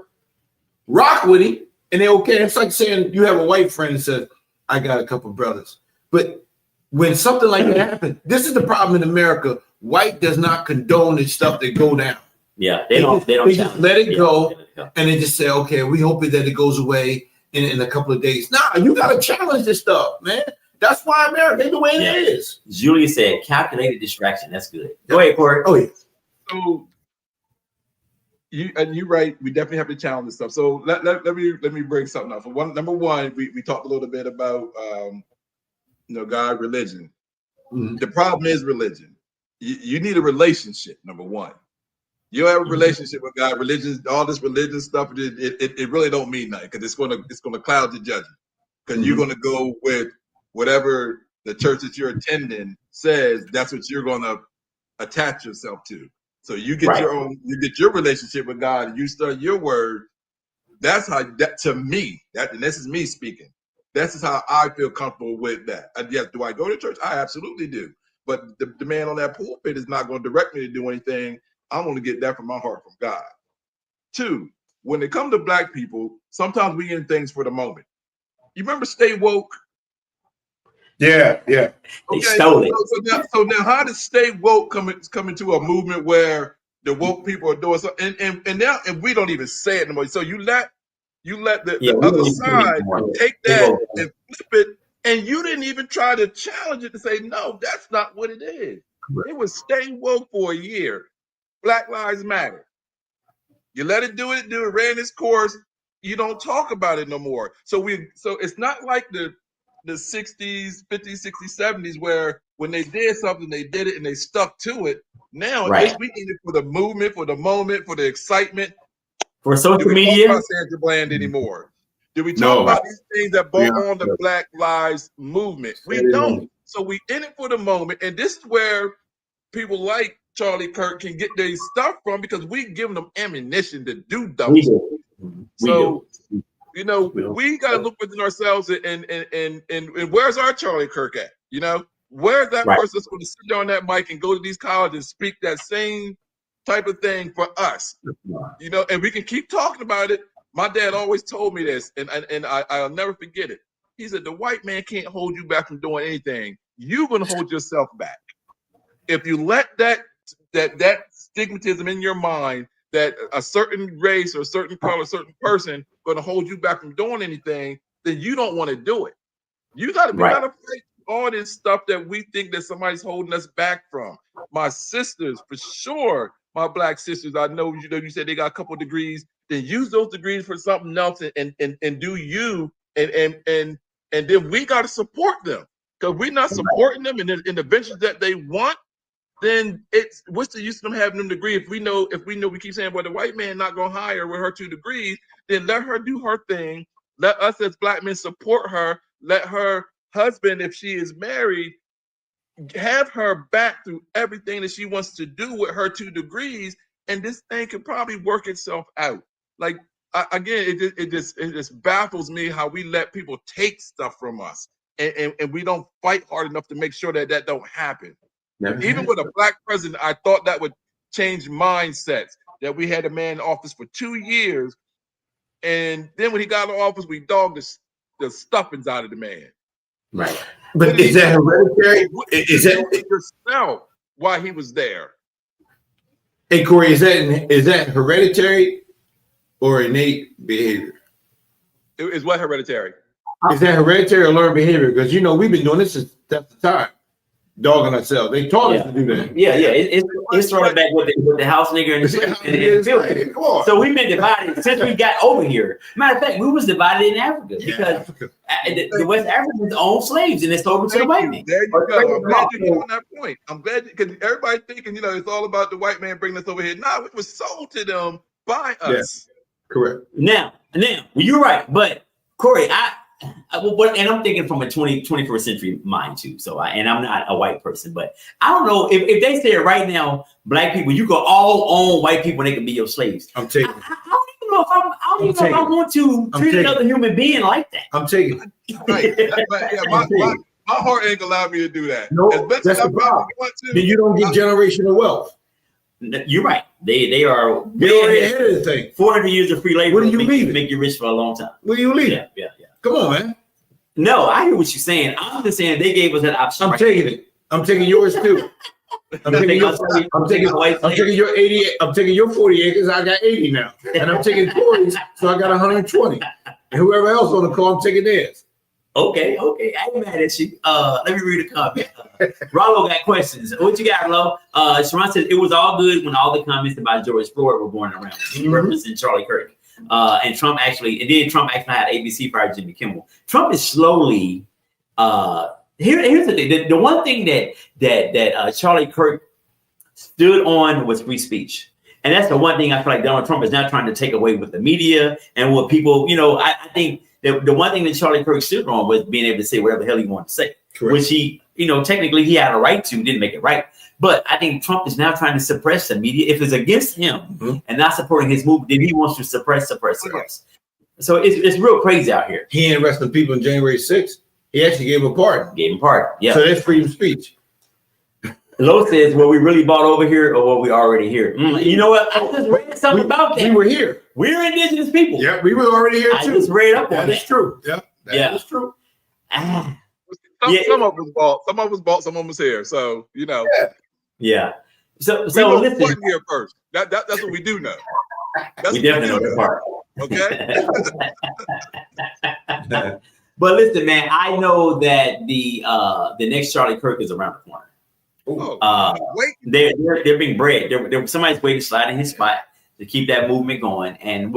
rock with him, and they're okay. It's like saying you have a white friend and says, I got a couple brothers. But when something like that happens, this is the problem in America. White does not condone the stuff that go down. Yeah, they don't just let it go, and they just say, okay, we hope that it goes away in a couple of days. Nah, you got to challenge this stuff, man. That's why America is the way it is. Julia said, calculated distraction. That's good. Go ahead, Corey. Oh, yeah. So you're right. We definitely have to challenge this stuff. So let me bring something up. For number one, we talked a little bit about God, religion. Mm-hmm. The problem is religion. You need a relationship. Number one, you have a relationship with God. Religion, all this religion stuff, it really don't mean nothing, because it's gonna cloud your judgment, because you're gonna go with whatever the church that you're attending says. That's what you're gonna attach yourself to. So you get you get your relationship with God, and you study your word. That's how to me, and this is me speaking. This is how I feel comfortable with that. And yes, do I go to church? I absolutely do. But the man on that pulpit is not going to direct me to do anything. I'm going to get that from my heart, from God. Two, when it comes to black people, sometimes we in things for the moment. You remember Stay Woke? Yeah. They stole it. So now how does Stay Woke come into a movement where the woke people are doing something, and now we don't even say it anymore. So you let the other side take that and flip it, and you didn't even try to challenge it to say, no, that's not what it is. It was Stay Woke for a year. Black Lives Matter. You let it do it, ran its course. You don't talk about it no more. So it's not like the 60s, 50s, 60s, 70s where when they did something, they did it and they stuck to it. Now Right. we in it for the movement, for the moment, for the excitement. For social Do we media. talk about Sandra Bland anymore? Do we talk about these things that brought on the Black Lives Movement? We don't. So we in it for the moment, and this is where people like Charlie Kirk can get their stuff from because we giving them ammunition to do dumb stuff. So you know, we gotta look within ourselves and where's our Charlie Kirk at? You know, where's that person that's going to sit on that mic and go to these colleges and speak that same type of thing for us? You know, and we can keep talking about it. My dad always told me this, and I'll never forget it. He said, the white man can't hold you back from doing anything. You're gonna hold yourself back. If you let that stigmatism in your mind that a certain race or a certain color, a certain person going to hold you back from doing anything, then you don't want to do it. We gotta fight all this stuff that we think that somebody's holding us back from. My sisters, for sure, my Black sisters, I know you said they got a couple of degrees, then use those degrees for something else and do you and then we got to support them because we're not supporting them in the ventures that they want. Then what's the use of them having them degree if we know we keep saying, well, the white man not gonna hire with her 2 degrees, then let her do her thing. Let us as Black men support her. Let her husband, if she is married, have her back through everything that she wants to do with her 2 degrees, and this thing could probably work itself out. Like again, it just baffles me how we let people take stuff from us, and we don't fight hard enough to make sure that don't happen. Even with a Black president, I thought that would change mindsets. That we had a man in office for 2 years, and then when he got in office, we dogged the stuffings out of the man. Right. But is that hereditary? Is that yourself why he was there? Hey Corey, is that hereditary or innate behavior? Is what hereditary? Is that hereditary or learned behavior? Because we've been doing this since the time. Dogging ourselves. They taught us to do that. Yeah. It's sort of back with the house nigger and the building. So we've been divided since we got over here. Matter of fact, we was divided in Africa because the West Africans owned slaves and they sold them to the white man. There you go. I'm glad you get on that point. I'm glad because everybody thinking it's all about the white man bringing us over here. No, it was sold to them by us. Yeah. Correct. Now, you're right, but Corey, and I'm thinking from a 21st century mind too. So, and I'm not a white person, but I don't know if they say right now, Black people, you can all own white people and they can be your slaves. I'm taking. I don't even know if I want to treat another human being like that. I'm taking it. Right. My heart ain't gonna allow me to do that. No, that's the problem. Then you don't get generational wealth. You're right. They are way ahead of the thing. 400 years of free labor. What are you leaving? Make you rich for a long time. What are you leaving? Yeah. Come on, man. No, I hear what you're saying. I'm just saying they gave us that option. I'm taking it. I'm taking yours too. I'm taking your 80. I'm taking your 40 acres. I got 80 now, and I'm taking Corey's, so I got 120. And whoever else on the call, I'm taking theirs. Okay. I ain't mad at you. Let me read a comment. Rollo got questions. What you got, Rollo? Sharon says it was all good when all the comments about George Floyd were going around. He referencing Charlie Kirk. And Trump actually had ABC fired Jimmy Kimmel. Trump is slowly. Here's the thing. The one thing that Charlie Kirk stood on was free speech. And that's the one thing I feel like Donald Trump is now trying to take away with the media and with people. I think the one thing that Charlie Kirk stood on was being able to say whatever the hell he wanted to say. Correct. Which he, technically he had a right to, didn't make it right. But I think Trump is now trying to suppress the media. If it's against him and not supporting his movement, then he wants to suppress. So it's real crazy out here. He ain't arresting people on January 6th. He actually gave a pardon. Yeah. So that's freedom of speech. Lowe says, "Well, we really bought over here, or were we already here?" You know what? I just read something about that. We were here. We're indigenous people. Yeah, we were already here too. I just read up on that. That's true. Yeah, that is true. Some of us bought, some of us was here. So Yeah. So we listen. Here first. That's what we do know. We definitely know that part. Okay. But listen, man, I know that the next Charlie Kirk is around the corner. They're being bred. Somebody's waiting to slide in his spot. to keep that movement going. And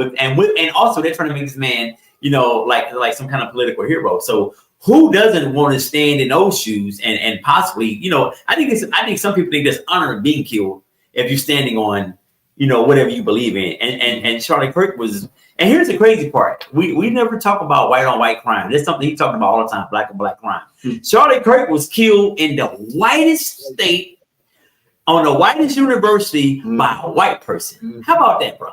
also they're trying to make this man, like some kind of political hero. So who doesn't want to stand in those shoes and possibly, I think some people think that's honor being killed if you're standing on, whatever you believe in. And Charlie Kirk was. And here's the crazy part: we never talk about white on white crime. That's something he talked about all the time, black on black crime. Charlie Kirk was killed in the whitest state on the whitest university by a white person. How about that, bro?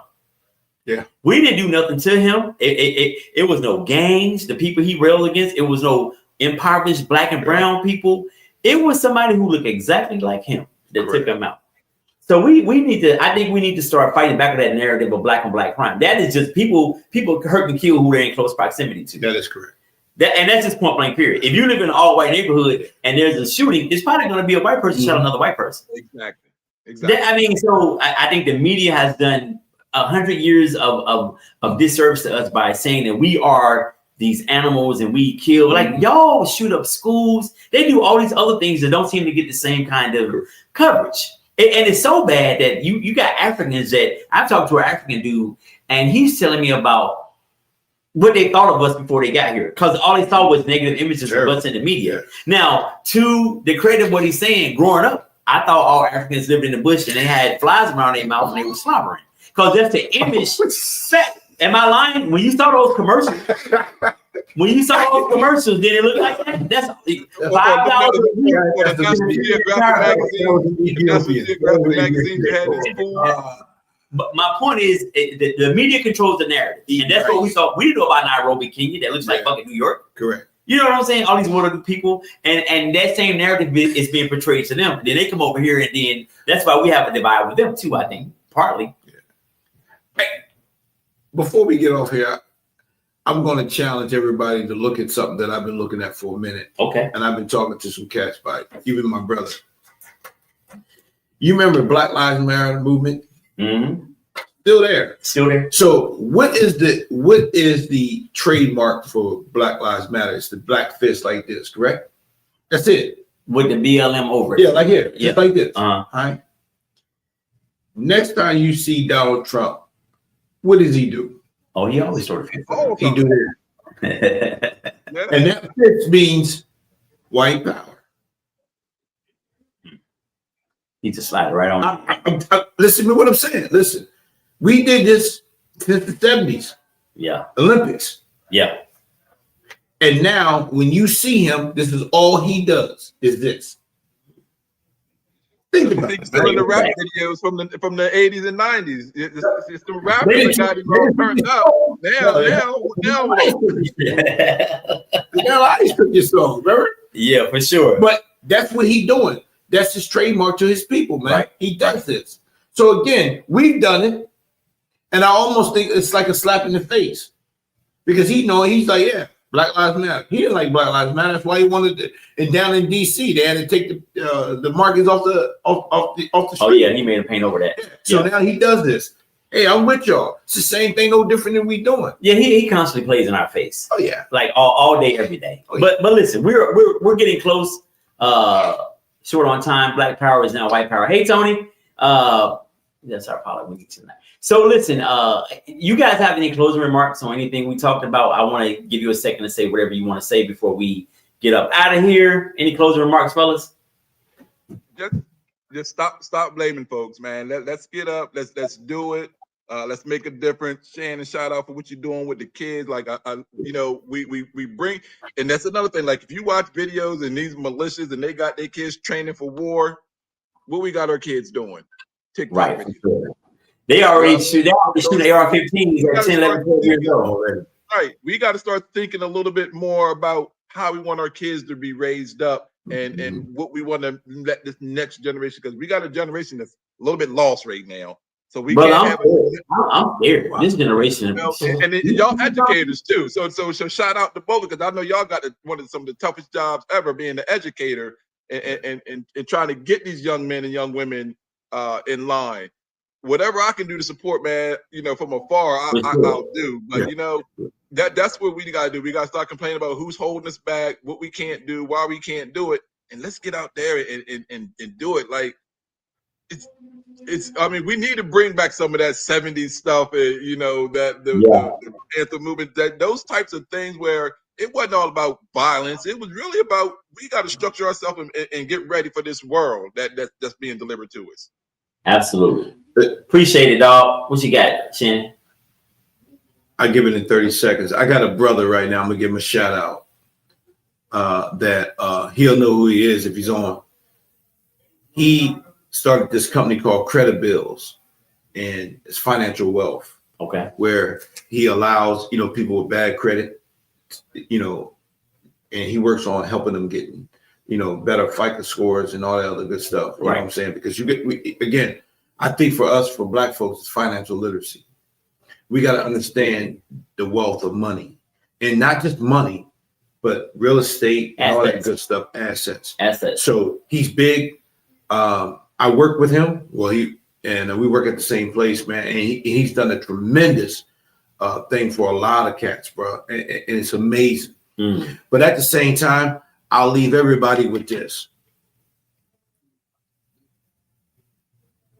Yeah, we didn't do nothing to him. It was no gangs. The people he railed against, it was no impoverished black and brown people. It was somebody who looked exactly like him that took him out. So we need to. I think we need to start fighting back with that narrative of black on black crime. That is just people hurt and kill who they're in close proximity to. that is correct. And that's just point blank period. If you live in an all white neighborhood and there's a shooting, it's probably going to be a white person shot another white person. Exactly. So I think the media has done 100 years of disservice to us by saying that we are these animals and we kill. Like, y'all shoot up schools. They do all these other things that don't seem to get the same kind of coverage. And it's so bad that you got Africans that I've talked to an African dude, and he's telling me about what they thought of us before they got here, because all they saw was negative images of us in the media. Now, to the credit of what he's saying, growing up, I thought all Africans lived in the bush and they had flies around their mouth and they were slobbering, because that's the image. Am I lying? When you saw those commercials, then it looked like that. That's $5 a year. But my point is, the media controls the narrative, and that's what we saw. We didn't know about Nairobi, Kenya. That looks like fucking New York. Correct. You know what I'm saying? All these wonderful people, and that same narrative is being portrayed to them. Then they come over here, and then that's why we have a divide with them too. I think partly. Yeah. Hey, before we get off here, I'm going to challenge everybody to look at something that I've been looking at for a minute. Okay. And I've been talking to some cats about it, even my brother. You remember Black Lives Matter movement? Mm-hmm. Still there. So what is the trademark for Black Lives Matter? It's the black fist like this, correct? That's it. With the BLM over it. Yeah, like here. Just like this. All right. Next time you see Donald Trump, what does he do? Oh, he always sort of he do that. And that fist means white power. He just slide right on. Listen to what I'm saying. Listen, we did this since the 70s. Yeah. Olympics. Yeah. And now when you see him, this is all he does is this. Think about it. Still in the rap videos from the 80s and 90s. It's the rappers that got him all turned up. Now I took your song, remember? Yeah, for sure. But that's what he's doing. That's his trademark to his people, man. Right. He does this. So again, we've done it, and I almost think it's like a slap in the face, because he's like, yeah, Black Lives Matter. He didn't like Black Lives Matter. That's why he wanted to. And down in D.C., they had to take the markings off the street. Oh yeah, he made a paint over that. So now he does this. Hey, I'm with y'all. It's the same thing, no different than we doing. Yeah, he constantly plays in our face. Oh yeah, like all day, every day. Oh, yeah. But listen, we're getting close. Short on time. Black power is now white power. Hey Tony, that's our policy tonight. So listen, you guys have any closing remarks on anything we talked about? I want to give you a second to say whatever you want to say before we get up out of here. Any closing remarks, fellas? Just stop blaming folks, man. Let's get up. Let's do it. Let's make a difference. Shannon, shout out for what you're doing with the kids. Like we bring, and that's another thing. Like if you watch videos and these militias and they got their kids training for war, what we got our kids doing? TikTok right. videos. Sure. They already shoot AR-15s at 10, 11, 12 years old already. Right. We got to start thinking a little bit more about how we want our kids to be raised up and what we want to let this next generation, because we got a generation that's a little bit lost right now. So we can't I'm scared. Wow. This generation, and y'all educators too. So shout out to both, because I know y'all got some of the toughest jobs ever, being the educator and trying to get these young men and young women in line. Whatever I can do to support, man, from afar, I'll do. But that's what we got to do. We got to start complaining about who's holding us back, what we can't do, why we can't do it, and let's get out there and do it. Like, it's. I mean, we need to bring back some of that '70s stuff. You know, that the anthem movement, that those types of things where it wasn't all about violence. It was really about we got to structure ourselves and get ready for this world that's being delivered to us. Absolutely. Appreciate it, dog. What you got, Shannon? I give it in 30 seconds. I got a brother right now. I'm gonna give him a shout out. That he'll know who he is if he's on. He started this company called Credit Bills, and it's financial wealth. Okay. Where he allows, people with bad credit, and he works on helping them get, better FICO scores and all that other good stuff. You know what I'm saying? Because again, I think for us, for Black folks, it's financial literacy. We got to understand the wealth of money, and not just money, but real estate and all that good stuff, assets. So he's big. I work with him. Well, we work at the same place, man. And he's done a tremendous thing for a lot of cats, bro. And it's amazing. But at the same time, I'll leave everybody with this.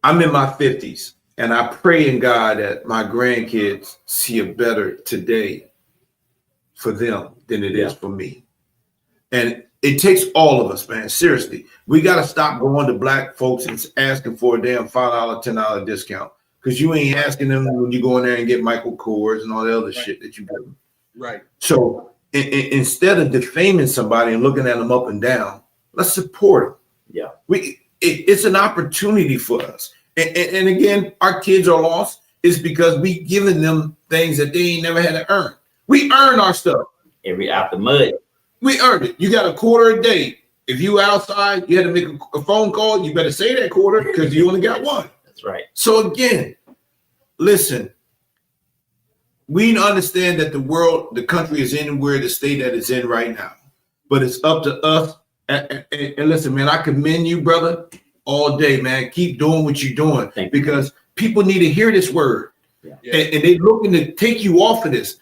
I'm in my 50s, and I pray in God that my grandkids see a better today for them than it is for me. And it takes all of us, man. Seriously, we got to stop going to Black folks and asking for a damn $5, $10 discount, because you ain't asking them when you go in there and get Michael Kors and all the other shit that you do. Right. So instead of defaming somebody and looking at them up and down, let's support them. Yeah. It's an opportunity for us. And again, our kids are lost is because we giving them things that they ain't never had to earn. We earn our stuff. Every out the mud. We earned it. You got a quarter a day. If you outside, you had to make a phone call. You better say that quarter because you only got one. That's right. So again, listen, we understand that the country is in where the state that it's in right now, but it's up to us. And listen, man, I commend you, brother, all day, man. Keep doing what you're doing because people need to hear this word. Yeah. And they're looking to take you off of this.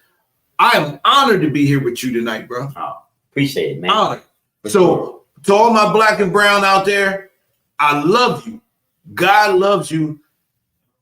I am honored to be here with you tonight, bro. Oh, appreciate it, man. Honored. So to all my Black and brown out there, I love you. God loves you.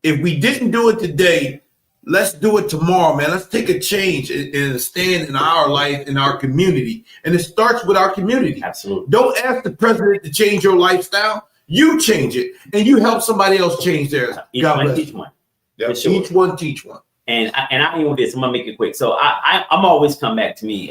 If we didn't do it today, let's do it tomorrow, man. Let's take a change and stand in our life, in our community. And it starts with our community. Absolutely. Don't ask the president to change your lifestyle. You change it, and you help somebody else change theirs. God bless. Teach one. Yep. Sure. Each one teach one. And I end with this. I'm gonna make it quick. So I'm always come back to me.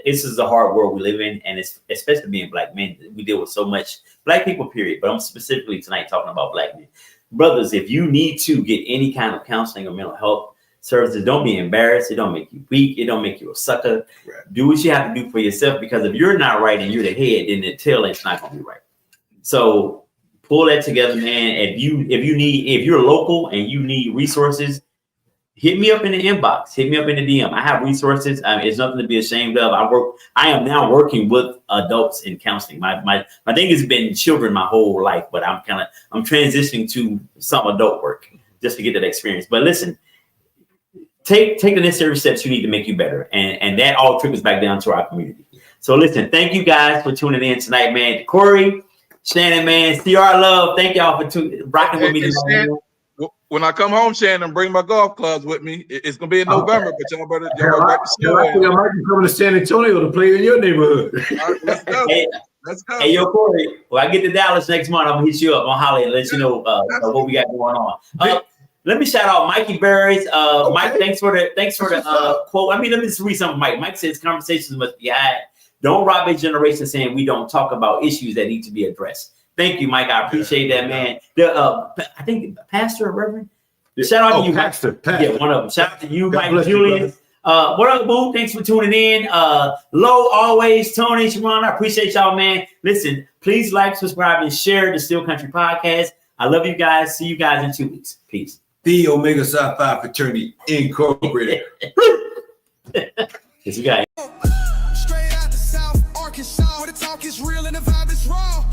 This is the hard world we live in, and it's especially being Black men. We deal with so much Black people, period. But I'm specifically tonight talking about Black men. Brothers, if you need to get any kind of counseling or mental health services, don't be embarrassed. It don't make you weak. It don't make you a sucker. Right. Do what you have to do for yourself, because if you're not right and you're the head, then the tail end's not gonna be right. So pull that together, man. If you're local and you need resources, hit me up in the inbox. Hit me up in the DM. I have resources. It's nothing to be ashamed of. I am now working with adults in counseling. My thing has been children my whole life, but I'm transitioning to some adult work just to get that experience. But listen, take the necessary steps you need to make you better, and that all trickles back down to our community. So listen, thank you guys for tuning in tonight, man. Corey, Shannon, man, CR Love, thank y'all for rocking with me tonight. When I come home, Shannon, bring my golf clubs with me. It's gonna be in November, but y'all better I might be coming to San Antonio to play in your neighborhood. Right, let's go. Let's go. Hey, yo, Corey, when I get to Dallas next month, I'm gonna hit you up on Holly and let you know what we got going on. Let me shout out Mikey Berries. Mike, thanks for the quote. Let me just read something. Mike says conversations must be had. Don't rob a generation saying we don't talk about issues that need to be addressed. Thank you, Mike. I appreciate that, man. I think Pastor or Reverend. Shout out to you, Pastor. Yeah, one of them. Shout out to you, God Mike Julian. What up, boo? Thanks for tuning in. Low always, Tony, Sharon. I appreciate y'all, man. Listen, please like, subscribe, and share the Still Country Podcast. I love you guys. See you guys in 2 weeks. Peace. The Omega Psi Phi Fraternity Incorporated. Yes, you guys. Straight out the South, Arkansas, where the talk is real and the vibe is raw.